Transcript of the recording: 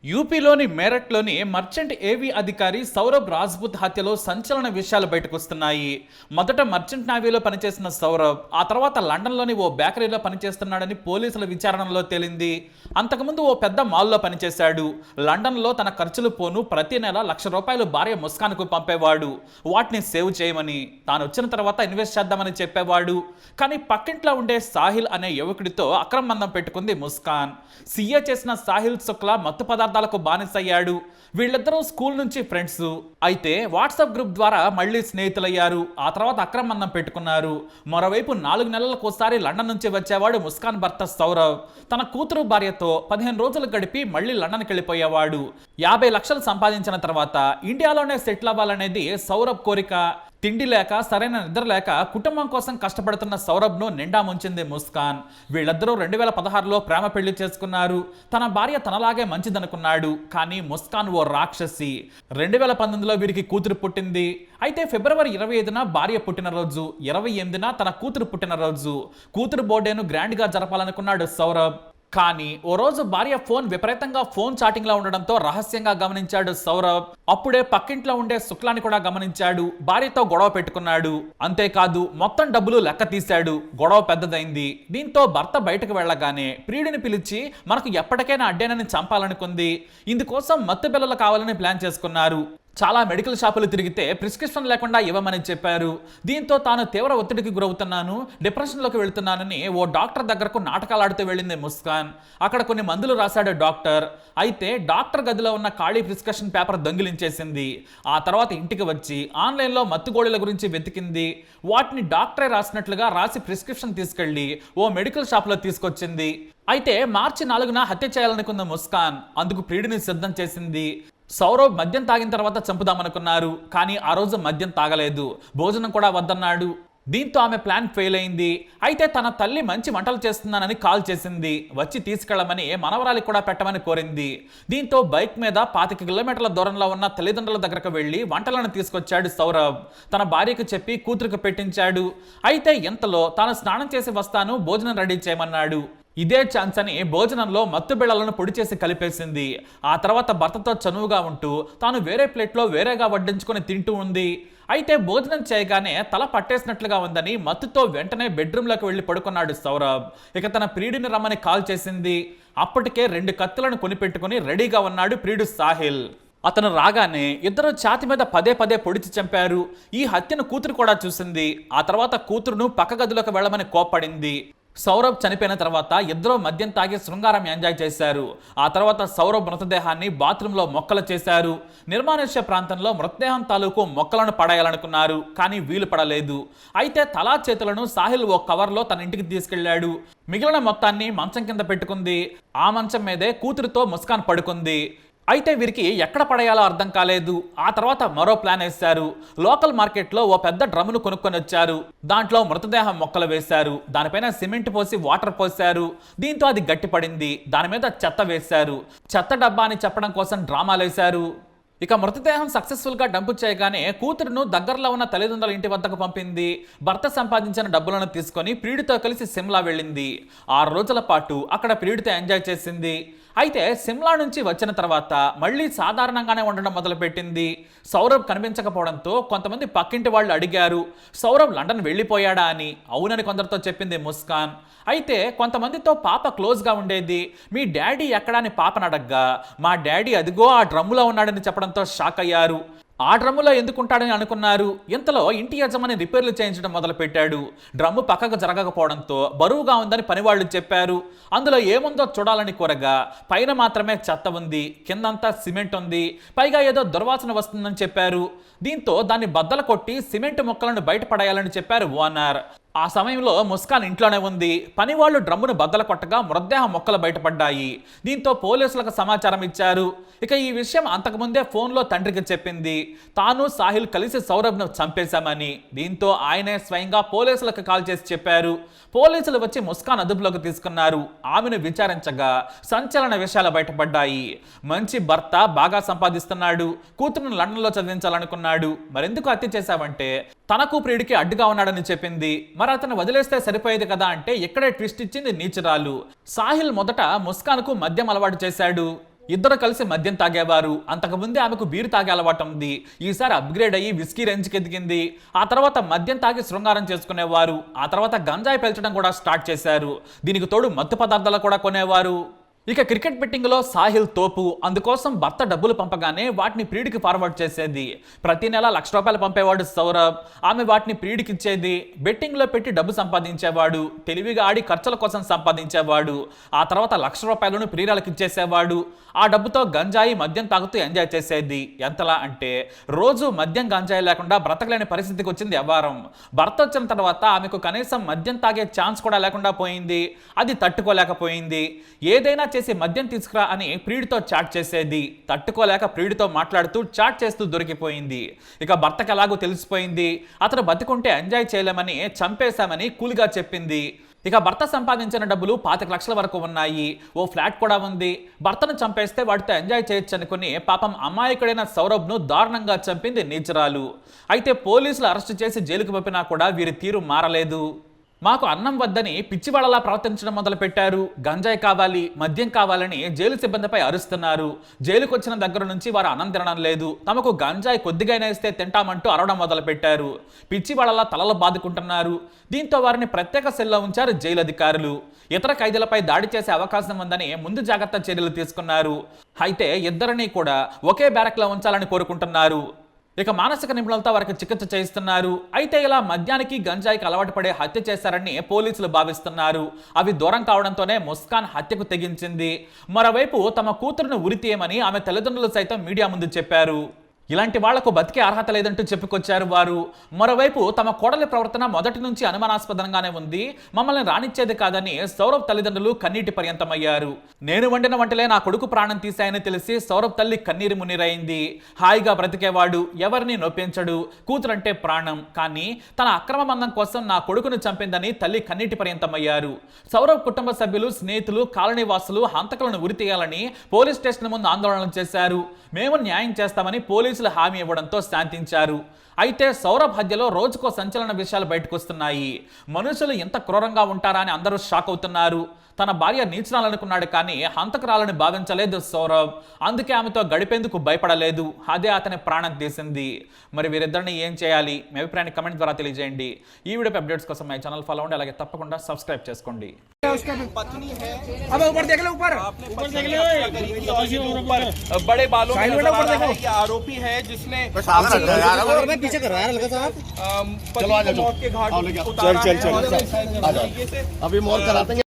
యూపీలోని మేరట్లోని మర్చెంట్ ఏవీ అధికారి సౌరభ్ రాజ్పుత్ హత్యలో సంచలన విషయాలు బయటకొస్తున్నాయి. మొదట మర్చెంట్ నేవీలో పనిచేసిన సౌరభ్ ఆ తర్వాత లండన్లోని ఓ బేకరీలో పనిచేస్తున్నాడని పోలీసుల విచారణలో తేలింది. అంతకుముందు ఓ పెద్ద మాల్లో పనిచేశాడు. లండన్లో తన ఖర్చులు పోను ప్రతి నెల ₹1,00,000 భార్య ముస్కాన్కు పంపేవాడు. వాటిని సేవ్ చేయమని, తాను వచ్చిన తర్వాత ఇన్వెస్ట్ చేద్దామని చెప్పేవాడు. కానీ పక్కింట్లో ఉండే సాహిల్ అనే యువకుడితో అక్రమ బంధం పెట్టుకుంది ముస్కాన్. సీఏ చేసిన సాహిల్ శుక్లా మత్తు పదార్థాలకు బానిసయ్యాడు. వీళ్ళిద్దరూ స్కూల్ నుంచి ఫ్రెండ్స్. అయితే వాట్సాప్ గ్రూప్ ద్వారా మళ్ళీ స్నేహితులయ్యారు. ఆ తర్వాత అక్రమందం పెట్టుకున్నారు. మరోవైపు 4 నెలలకోసారి లండన్ నుంచి వచ్చేవాడు ముస్కాన్ భర్త సౌరవ్. తన కూతురు భార్యతో 15 రోజులు గడిపి మళ్ళీ లండన్కి వెళ్ళిపోయేవాడు. 50 లక్షలు సంపాదించిన తర్వాత ఇండియాలోనే సెటిల్ అవ్వాలనేది సౌరభ్ కోరిక. తిండి లేక, సరైన నిద్ర లేక కుటుంబం కోసం కష్టపడుతున్న సౌరభ్ను నిండా ముంచింది ముస్కాన్. వీళ్ళిద్దరూ 2016లో ప్రేమ పెళ్లి చేసుకున్నారు. తన భార్య తనలాగే మంచిదనుకున్నాడు. కానీ ముస్కాన్ ఓ రాక్షసి. 2019లో వీరికి కూతురు పుట్టింది. అయితే ఫిబ్రవరి 25న భార్య పుట్టినరోజు, 28న తన కూతురు పుట్టినరోజు. కూతురు బర్త్డేను గ్రాండ్గా జరపాలనుకున్నాడు సౌరభ్. కానీ ఓ రోజు భార్య ఫోన్ విపరీతంగా ఫోన్ చాటింగ్ లో ఉండడంతో రహస్యంగా గమనించాడు సౌరభ్. అప్పుడే పక్కింట్లో ఉండే శుక్లాని కూడా గమనించాడు. భార్యతో గొడవ పెట్టుకున్నాడు. అంతేకాదు మొత్తం డబ్బులు లెక్క తీశాడు. గొడవ పెద్దదైంది. దీంతో భర్త బయటకు వెళ్ళగానే ప్రియుడిని పిలిచి మనకు ఎప్పటికైనా అడ్డేనని చంపాలనుకుంది. ఇందుకోసం మత్తు బిళ్ళలు కావాలని ప్లాన్ చేసుకున్నారు. చాలా మెడికల్ షాపులు తిరిగితే ప్రిస్క్రిప్షన్ లేకుండా ఇవ్వమని చెప్పారు. దీంతో తాను తీవ్ర ఒత్తిడికి గురవుతున్నాను, డిప్రెషన్లోకి వెళ్తున్నానని ఓ డాక్టర్ దగ్గరకు నాటకాలు ఆడుతూ వెళ్ళింది ముస్కాన్. అక్కడ కొన్ని మందులు రాశాడు డాక్టర్. అయితే డాక్టర్ గదిలో ఉన్న ఖాళీ ప్రిస్క్రిప్షన్ పేపర్ దొంగిలించేసింది. ఆ తర్వాత ఇంటికి వచ్చి ఆన్లైన్లో మత్తుగోళీల గురించి వెతికింది. వాటిని డాక్టరే రాసినట్లుగా రాసి ప్రిస్క్రిప్షన్ తీసుకెళ్లి ఓ మెడికల్ షాప్లో తీసుకొచ్చింది. అయితే మార్చి 4న హత్య చేయాలనుకున్న ముస్కాన్ అందుకు ప్రియుడిని సిద్ధం చేసింది. సౌరవ్ మద్యం తాగిన తర్వాత చంపుదామనుకున్నారు. కానీ ఆ రోజు మద్యం తాగలేదు. భోజనం కూడా వద్దన్నాడు. దీంతో ఆమె ప్లాన్ ఫెయిల్ అయింది. అయితే తన తల్లి మంచి వంటలు చేస్తున్నానని కాల్ చేసింది. వచ్చి తీసుకెళ్లమని మనవరాలికి కూడా పెట్టమని కోరింది. దీంతో బైక్ మీద 25 కిలోమీటర్ల దూరంలో ఉన్న తల్లిదండ్రుల దగ్గరకు వెళ్లి వంటలను తీసుకొచ్చాడు సౌరభ్. తన భార్యకు చెప్పి కూతురుకు పెట్టించాడు. అయితే ఇంతలో తాను స్నానం చేసి వస్తాను, భోజనం రెడీ చేయమన్నాడు. ఇదే ఛాన్స్ అని భోజనంలో మత్తు బిళ్ళలను పొడి చేసి కలిపేసింది. ఆ తర్వాత భర్తతో చనువుగా ఉంటూ తాను వేరే ప్లేట్లో వేరేగా వడ్డించుకొని తింటూ ఉంది. అయితే భోజనం చేయగానే తల పట్టేసినట్లుగా ఉందని మత్తుతో వెంటనే బెడ్రూమ్లోకి వెళ్ళి పడుకున్నాడు సౌరభ్. ఇక తన ప్రియుడిని రమ్మని కాల్ చేసింది. అప్పటికే 2 కత్తులను కొనిపెట్టుకుని రెడీగా ఉన్నాడు ప్రియుడు సాహిల్. అతను రాగానే ఇద్దరు ఛాతి మీద పదే పదే పొడిచి చంపారు. ఈ హత్యను కూతురు కూడా చూసింది. ఆ తర్వాత కూతురును పక్క గదిలోకి వెళ్ళమని కోప్పడింది. సౌరభ్ చనిపోయిన తర్వాత ఇద్దరూ మద్యం తాగి శృంగారం ఎంజాయ్ చేశారు. ఆ తర్వాత సౌరభ్ మృతదేహాన్ని బాత్రూంలో మొక్కలు చేశారు. నిర్మానుష్య ప్రాంతంలో మృతదేహం తాలూకు మొక్కలను పడేయాలనుకున్నారు. కానీ వీలు పడలేదు. అయితే తలా చేతులను సాహిల్ ఓ కవర్లో తన ఇంటికి తీసుకెళ్లాడు. మిగిలిన మొత్తాన్ని మంచం కింద పెట్టుకుంది. ఆ మంచం మీదే కూతురుతో ముస్కాన్ పడుకుంది. అయితే వీరికి ఎక్కడ పడేయాలో అర్థం కాలేదు. ఆ తర్వాత మరో ప్లాన్ వేశారు. లోకల్ మార్కెట్లో ఓ పెద్ద డ్రమ్మును కొనుక్కొని వచ్చారు. దాంట్లో మృతదేహం మొక్కలు వేశారు. దానిపైన సిమెంట్ పోసి వాటర్ పోశారు. దీంతో అది గట్టిపడింది. దాని మీద చెత్త వేశారు. చెత్త డబ్బా అని చెప్పడం కోసం డ్రామాలు వేశారు. ఇక మృతదేహం సక్సెస్ఫుల్ గా డంపు చేయగానే కూతురును దగ్గరలో ఉన్న తల్లిదండ్రుల ఇంటి వద్దకు పంపింది. భర్త సంపాదించిన డబ్బులను తీసుకొని ప్రియుడితో కలిసి సిమ్లా వెళ్ళింది. 6 రోజుల పాటు అక్కడ ప్రియుడితో ఎంజాయ్ చేసింది. అయితే సిమ్లా నుంచి వచ్చిన తర్వాత మళ్ళీ సాధారణంగానే ఉండడం మొదలుపెట్టింది. సౌరభ్ కనిపించకపోవడంతో కొంతమంది పక్కింటి వాళ్ళు అడిగారు సౌరభ్ లండన్ వెళ్ళిపోయాడా అని. అవునని కొందరితో చెప్పింది ముస్కాన్. అయితే కొంతమందితో పాప క్లోజ్గా ఉండేది. మీ డాడీ ఎక్కడా అని పాపను అడగ్గా మా డాడీ అదిగో ఆ డ్రమ్ములో ఉన్నాడని చెప్పడంతో షాక్ అయ్యారు. ఆ డ్రమ్ములో ఎందుకుంటాడని అనుకున్నారు. ఇంతలో ఇంటి యజమాని రిపేర్లు చేయించడం మొదలుపెట్టాడు. డ్రమ్ము పక్కకు జరగకపోవడంతో బరువుగా ఉందని పనివాళ్లు చెప్పారు. అందులో ఏముందో చూడాలని కోరగా పైన మాత్రమే చెత్త ఉంది, కిందంతా సిమెంట్ ఉంది, పైగా ఏదో దుర్వాసన వస్తుందని చెప్పారు. దీంతో దాన్ని బద్దలు కొట్టి సిమెంట్ ముక్కలను బయటపడేయాలని చెప్పారు ఓనర్. ఆ సమయంలో ముస్కాన్ ఇంట్లోనే ఉంది. పనివాళ్లు డ్రమ్మును బద్దలు కొట్టగా మృతదేహ మొక్కలు బయటపడ్డాయి. దీంతో పోలీసులకు సమాచారం ఇచ్చారు. ఇక ఈ విషయం అంతకుముందే ఫోన్లో తండ్రికి చెప్పింది. తాను సాహిల్ కలిసి సౌరభ్ను చంపేశామని. దీంతో ఆయనే స్వయంగా పోలీసులకు కాల్ చేసి చెప్పారు. పోలీసులు వచ్చి ముస్కాన్ అదుపులోకి తీసుకున్నారు. ఆమెను విచారించగా సంచలన విషయాలు బయటపడ్డాయి. మంచి భర్త, బాగా సంపాదిస్తున్నాడు, కూతురును లండన్లో చదివించాలనుకున్నాడు. మరెందుకు హత్య చేశావంటే తనకు ప్రియుడికి అడ్డుగా ఉన్నాడని చెప్పింది. మరి అతను వదిలేస్తే సరిపోయేది కదా అంటే ఇక్కడే ట్విస్ట్ ఇచ్చింది నీచురాలు. సాహిల్ మొదట ముస్కాన్కు మద్యం అలవాటు చేశాడు. ఇద్దరు కలిసి మద్యం తాగేవారు. అంతకుముందే ఆమెకు బీరు తాగే అలవాటు ఉంది. ఈసారి అప్గ్రేడ్ అయ్యి విస్కీ రేంజ్కి ఎదిగింది. ఆ తర్వాత మద్యం తాగి శృంగారం చేసుకునేవారు. ఆ తర్వాత గంజాయి పెంచడం కూడా స్టార్ట్ చేశారు. దీనికి తోడు మత్తు పదార్థాలు కూడా కొనేవారు. ఇక క్రికెట్ బెట్టింగ్లో సాహిల్ తోపు. అందుకోసం భర్త డబ్బులు పంపగానే వాటిని ప్రియుడికి ఫార్వర్డ్ చేసేది. ప్రతి నెల ₹1,00,000 పంపేవాడు సౌరభ్. ఆమె వాటిని ప్రియుడికి ఇచ్చేది. బెట్టింగ్లో పెట్టి డబ్బు సంపాదించేవాడు. తెలివిగా ఆడి ఖర్చుల కోసం సంపాదించేవాడు. ఆ తర్వాత ₹1,00,000 ప్రియురాలకు ఇచ్చేసేవాడు. ఆ డబ్బుతో గంజాయి మద్యం తాగుతూ ఎంజాయ్ చేసేది. ఎంతలా అంటే రోజు మద్యం గంజాయి లేకుండా బ్రతకలేని పరిస్థితికి వచ్చింది వ్యవహారం. భర్త వచ్చిన తర్వాత ఆమెకు కనీసం మద్యం తాగే ఛాన్స్ కూడా లేకుండా పోయింది. అది తట్టుకోలేకపోయింది. ఏదైనా చేసి మద్యం తీసుకురా అని ప్రియుడితో చాట్ చేసేది. తట్టుకోలేక ప్రియుడితో మాట్లాడుతూ చాట్ చేస్తూ దొరికిపోయింది. ఇక భర్తకు ఎలాగో తెలిసిపోయింది. అతను బతికుంటే ఎంజాయ్ చేయలేమని చంపేశామని కూల్గా చెప్పింది. ఇక భర్త సంపాదించిన డబ్బులు ₹25,00,000 వరకు ఉన్నాయి. ఓ ఫ్లాట్ కూడా ఉంది. భర్తను చంపేస్తే వాటితో ఎంజాయ్ చేయొచ్చు అనుకుని పాపం అమాయకుడైన సౌరభ్ను దారుణంగా చంపింది నీచురాలు. అయితే పోలీసులు అరెస్టు చేసి జైలుకు పంపినా కూడా వీరి తీరు మారలేదు. మాకు అన్నం వద్దని పిచ్చివాళ్ళలా ప్రవర్తించడం మొదలుపెట్టారు. గంజాయి కావాలి, మద్యం కావాలని జైలు సిబ్బందిపై అరుస్తున్నారు. జైలుకు వచ్చిన దగ్గర నుంచి వారు అన్నం తినడం లేదు. తమకు గంజాయి కొద్దిగా ఇస్తే తింటామంటూ అరవడం మొదలుపెట్టారు. పిచ్చివాళ్ళలా తలలు బాదుకుంటున్నారు. దీంతో వారిని ప్రత్యేక సెల్లో ఉంచారు జైలు అధికారులు. ఇతర ఖైదీలపై దాడి చేసే అవకాశం ఉందని ముందు జాగ్రత్త చర్యలు తీసుకున్నారు. అయితే ఇద్దరిని కూడా ఒకే బ్యారక్లో ఉంచాలని కోరుకుంటున్నారు. ఇక మానసిక నిపుణులతో వారికి చికిత్స చేయిస్తున్నారు. అయితే ఇలా మద్యానికి గంజాయికి అలవాటు పడే హత్య చేశారని పోలీసులు భావిస్తున్నారు. అవి దూరం కావడంతోనే ముస్కాన్ హత్యకు తెగించింది. మరోవైపు తమ కూతురును ఉరితీయమని ఆమె తల్లిదండ్రులు సైతం మీడియా ముందు చెప్పారు. ఇలాంటి వాళ్లకు బతికే అర్హత లేదంటూ చెప్పుకొచ్చారు వారు. మరోవైపు తమ కోడలి ప్రవర్తన మొదటి నుంచి అనుమానాస్పదంగానే ఉంది. మమ్మల్ని రానిచ్చేది కాదని సౌరభ్ తల్లిదండ్రులు కన్నీటి పర్యంతమయ్యారు. నేను వండిన వంటలే నా కొడుకు ప్రాణం తీశాయని తెలిసి సౌరభ్ తల్లి కన్నీరు మున్నీరైంది. హాయిగా బ్రతికేవాడు, ఎవరిని నొప్పించడు, కూతురంటే ప్రాణం. కానీ తన అక్రమ బంధం కోసం నా కొడుకును చంపిందని తల్లి కన్నీటి పర్యంతమయ్యారు. సౌరభ్ కుటుంబ సభ్యులు, స్నేహితులు, కాలనీ వాసులు హంతకులను ఉరితీయాలని పోలీస్ స్టేషన్ ముందు ఆందోళన చేశారు. మేము న్యాయం చేస్తామని పోలీసులు హామీ ఇవ్వడంతో శాంతించారు. అయితే సౌరభ్ హత్యలో రోజుకో సంచలన విషయాలు బయటకు వస్తున్నాయి. మనుషులు ఎంత క్రూరంగా ఉంటారా అని అందరూ షాక్ అవుతున్నారు. తన భార్య నీచనాలనుకున్నాడు కానీ హంతకురాలని భావించలేదు సౌరభ్. అందుకే ఆమెతో గడిపేందుకు భయపడలేదు. అదే అతని ప్రాణం తీసింది. మరి వీరిద్దరిని ఏం చేయాలి? మీ అభిప్రాయాన్ని కమెంట్ ద్వారా తెలియజేయండి. ఈ వీడియో అప్డేట్స్ కోసం మై ఛానల్ ఫాలో అవ్వండి. అలాగే తప్పకుండా సబ్స్క్రైబ్ చేసుకోండి. बड़े बालों में आरोपी है जिसने पीछे कर रहा है मौत के घाट उतारा है। अभी मौत कराते हैं।